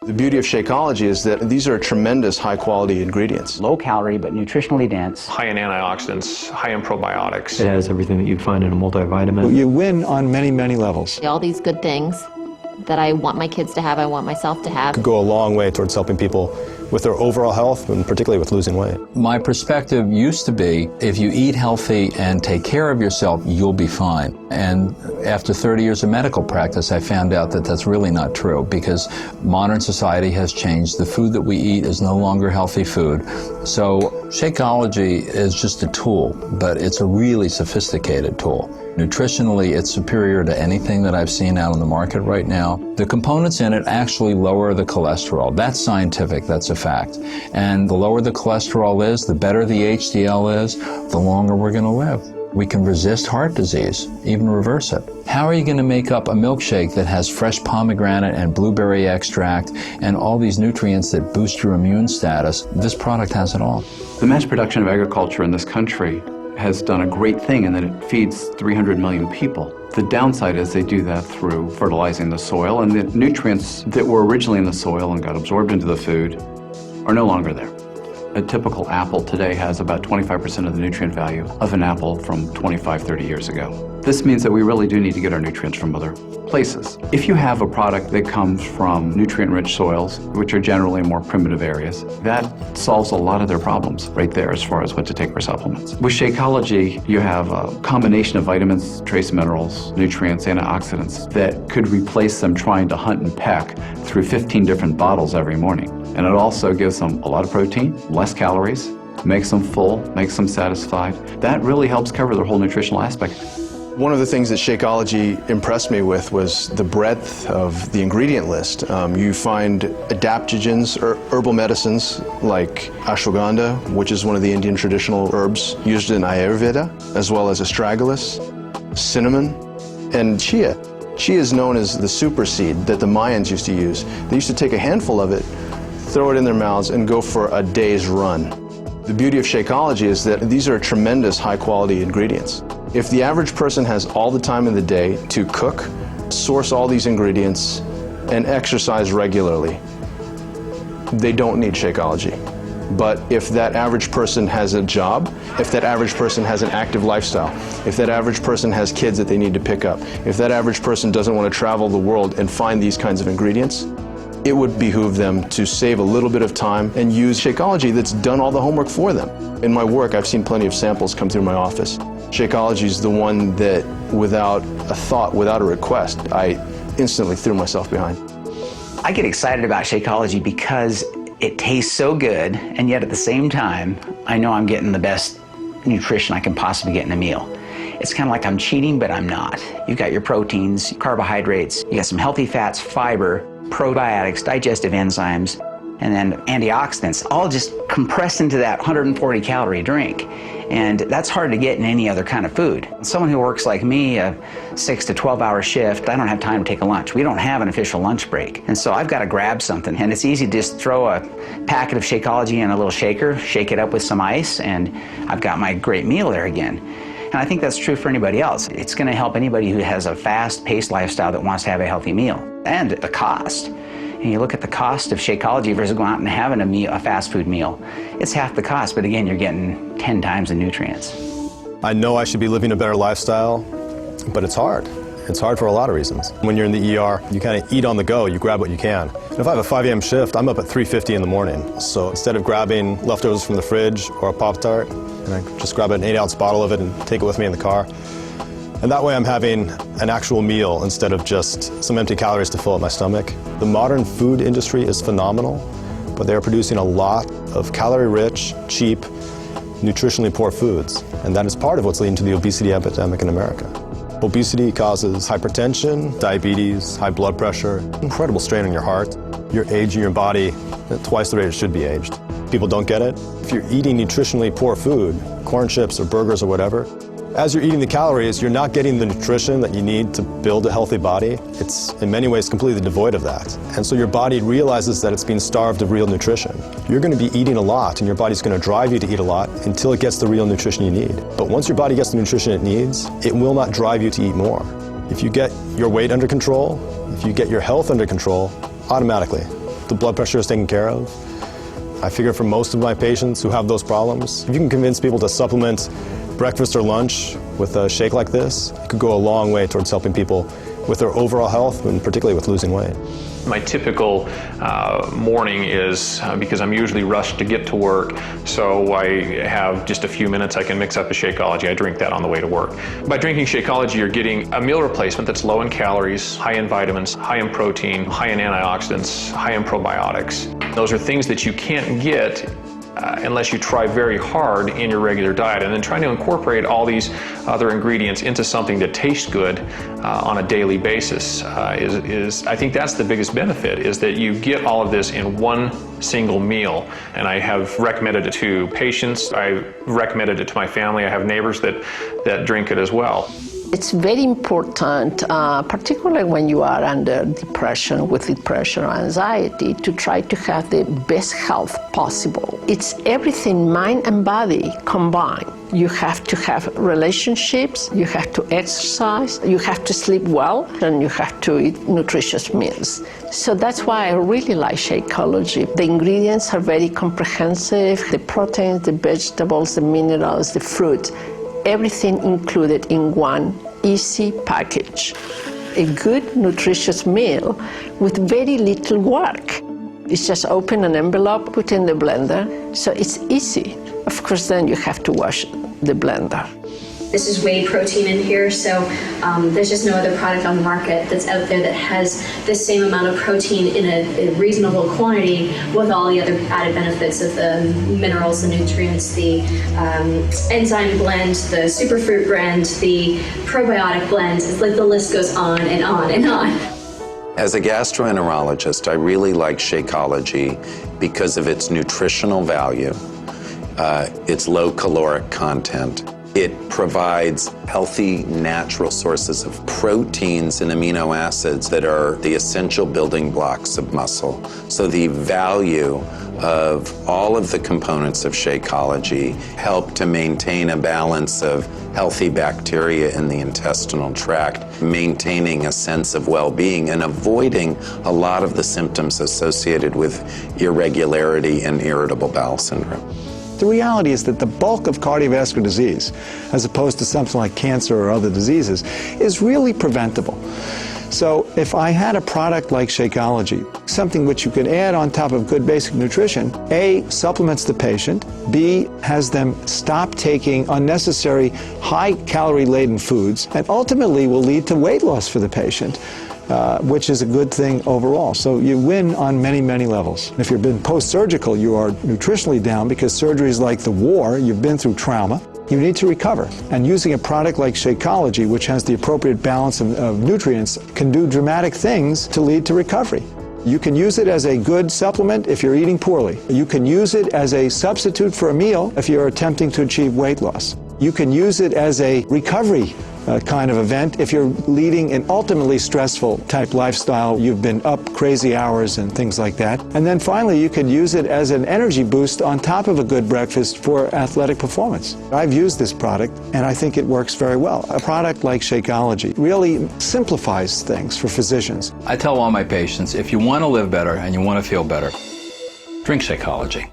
The beauty of Shakeology is that these are tremendous high-quality ingredients. Low calorie, but nutritionally dense. High in antioxidants, high in probiotics. It has everything that you'd find in a multivitamin. You win on many, many levels. All these good things that I want my kids to have, I want myself to have. Could go a long way towards helping people with their overall health and particularly with losing weight. My perspective used to be, if you eat healthy and take care of yourself, you'll be fine. And after 30 years of medical practice, I found out that that's really not true, because modern society has changed. The food that we eat is no longer healthy food. So Shakeology is just a tool, but it's a really sophisticated tool. Nutritionally, it's superior to anything that I've seen out on the market right now. The components in it actually lower the cholesterol. That's scientific, that's a fact. And the lower the cholesterol is, the better the HDL is, the longer we're going to live. We can resist heart disease, even reverse it. How are you going to make up a milkshake that has fresh pomegranate and blueberry extract and all these nutrients that boost your immune status? This product has it all. The mass production of agriculture in this country has done a great thing in that it feeds 300 million people. The downside is they do that through fertilizing the soil, and the nutrients that were originally in the soil and got absorbed into the food are no longer there. A typical apple today has about 25% of the nutrient value of an apple from 25, 30 years ago. This means that we really do need to get our nutrients from other places. If you have a product that comes from nutrient-rich soils, which are generally more primitive areas, that solves a lot of their problems right there as far as what to take for supplements. With Shakeology, you have a combination of vitamins, trace minerals, nutrients, antioxidants that could replace them trying to hunt and peck through 15 different bottles every morning. And it also gives them a lot of protein, less calories, makes them full, makes them satisfied. That really helps cover their whole nutritional aspect. One of the things that Shakeology impressed me with was the breadth of the ingredient list. You find adaptogens, or herbal medicines like ashwagandha, which is one of the Indian traditional herbs used in Ayurveda, as well as astragalus, cinnamon, and chia. Chia is known as the super seed that the Mayans used to use. They used to take a handful of it, throw it in their mouths, and go for a day's run. The beauty of Shakeology is that these are tremendous high-quality ingredients. If the average person has all the time in the day to cook, source all these ingredients, and exercise regularly, they don't need Shakeology. But if that average person has a job, if that average person has an active lifestyle, if that average person has kids that they need to pick up, if that average person doesn't want to travel the world and find these kinds of ingredients, it would behoove them to save a little bit of time and use Shakeology that's done all the homework for them. In my work, I've seen plenty of samples come through my office. Shakeology is the one that, without a thought, without a request, I instantly threw myself behind. I get excited about Shakeology because it tastes so good, and yet at the same time, I know I'm getting the best nutrition I can possibly get in a meal. It's kind of like I'm cheating, but I'm not. You've got your proteins, carbohydrates, you got some healthy fats, fiber, probiotics, digestive enzymes, and then antioxidants, all just compressed into that 140 calorie drink. And that's hard to get in any other kind of food. Someone who works like me, a 6 to 12 hour shift, I don't have time to take a lunch. We don't have an official lunch break. And so I've got to grab something. And it's easy to just throw a packet of Shakeology in a little shaker, shake it up with some ice, and I've got my great meal there again. And I think that's true for anybody else. It's going to help anybody who has a fast-paced lifestyle that wants to have a healthy meal. And the cost. And you look at the cost of Shakeology versus going out and having a fast food meal. It's half the cost, but again, you're getting 10 times the nutrients. I know I should be living a better lifestyle, but it's hard. It's hard for a lot of reasons. When you're in the ER, you kind of eat on the go, you grab what you can. And if I have a 5 a.m. shift, I'm up at 3:50 in the morning. So instead of grabbing leftovers from the fridge or a Pop-Tart, and I just grab an 8-ounce bottle of it and take it with me in the car. And that way I'm having an actual meal instead of just some empty calories to fill up my stomach. The modern food industry is phenomenal, but they are producing a lot of calorie-rich, cheap, nutritionally poor foods. And that is part of what's leading to the obesity epidemic in America. Obesity causes hypertension, diabetes, high blood pressure, incredible strain on your heart. You're aging your body at twice the rate it should be aged. People don't get it. If you're eating nutritionally poor food, corn chips or burgers or whatever, as you're eating the calories, you're not getting the nutrition that you need to build a healthy body. It's in many ways completely devoid of that. And so your body realizes that it's being starved of real nutrition. You're going to be eating a lot, and your body's going to drive you to eat a lot until it gets the real nutrition you need. But once your body gets the nutrition it needs, it will not drive you to eat more. If you get your weight under control, if you get your health under control, automatically the blood pressure is taken care of. I figure for most of my patients who have those problems, if you can convince people to supplement breakfast or lunch with a shake like this, it could go a long way towards helping people with their overall health and particularly with losing weight. My typical morning is, because I'm usually rushed to get to work, so I have just a few minutes I can mix up a Shakeology. I drink that on the way to work. By drinking Shakeology, you're getting a meal replacement that's low in calories, high in vitamins, high in protein, high in antioxidants, high in probiotics. Those are things that you can't get unless you try very hard in your regular diet, and then trying to incorporate all these other ingredients into something that tastes good on a daily basis is I think that's the biggest benefit, is that you get all of this in one single meal. And I have recommended it to patients, I've recommended it to my family, I have neighbors that drink it as well. It's very important, particularly when you are under depression, with depression or anxiety, to try to have the best health possible. It's everything, mind and body combined. You have to have relationships, you have to exercise, you have to sleep well, and you have to eat nutritious meals. So that's why I really like Shakeology. The ingredients are very comprehensive, the proteins, the vegetables, the minerals, the fruit, everything included in one easy package. A good, nutritious meal with very little work. It's just open an envelope, put in the blender, so it's easy. Of course, then you have to wash the blender. This is whey protein in here, so there's just no other product on the market that's out there that has the same amount of protein in a reasonable quantity with all the other added benefits of the minerals, the nutrients, the enzyme blend, the superfruit blend, the probiotic blend. It's like the list goes on and on and on. As a gastroenterologist, I really like Shakeology because of its nutritional value, its low caloric content. It provides healthy, natural sources of proteins and amino acids that are the essential building blocks of muscle. So the value of all of the components of Shakeology help to maintain a balance of healthy bacteria in the intestinal tract, maintaining a sense of well-being and avoiding a lot of the symptoms associated with irregularity and irritable bowel syndrome. The reality is that the bulk of cardiovascular disease, as opposed to something like cancer or other diseases, is really preventable. So if I had a product like Shakeology, something which you could add on top of good basic nutrition, A, supplements the patient, B, has them stop taking unnecessary high-calorie-laden foods, and ultimately will lead to weight loss for the patient, which is a good thing overall. So you win on many, many levels. If you've been post-surgical, you are nutritionally down because surgery is like the war, you've been through trauma. You need to recover. And using a product like Shakeology, which has the appropriate balance of nutrients, can do dramatic things to lead to recovery. You can use it as a good supplement if you're eating poorly. You can use it as a substitute for a meal if you're attempting to achieve weight loss. You can use it as a recovery kind of event if you're leading an ultimately stressful type lifestyle. You've been up crazy hours and things like that. And then finally, you could use it as an energy boost on top of a good breakfast for athletic performance. I've used this product and I think it works very well. A product like Shakeology really simplifies things for physicians. I tell all my patients, if you want to live better and you want to feel better, drink Shakeology.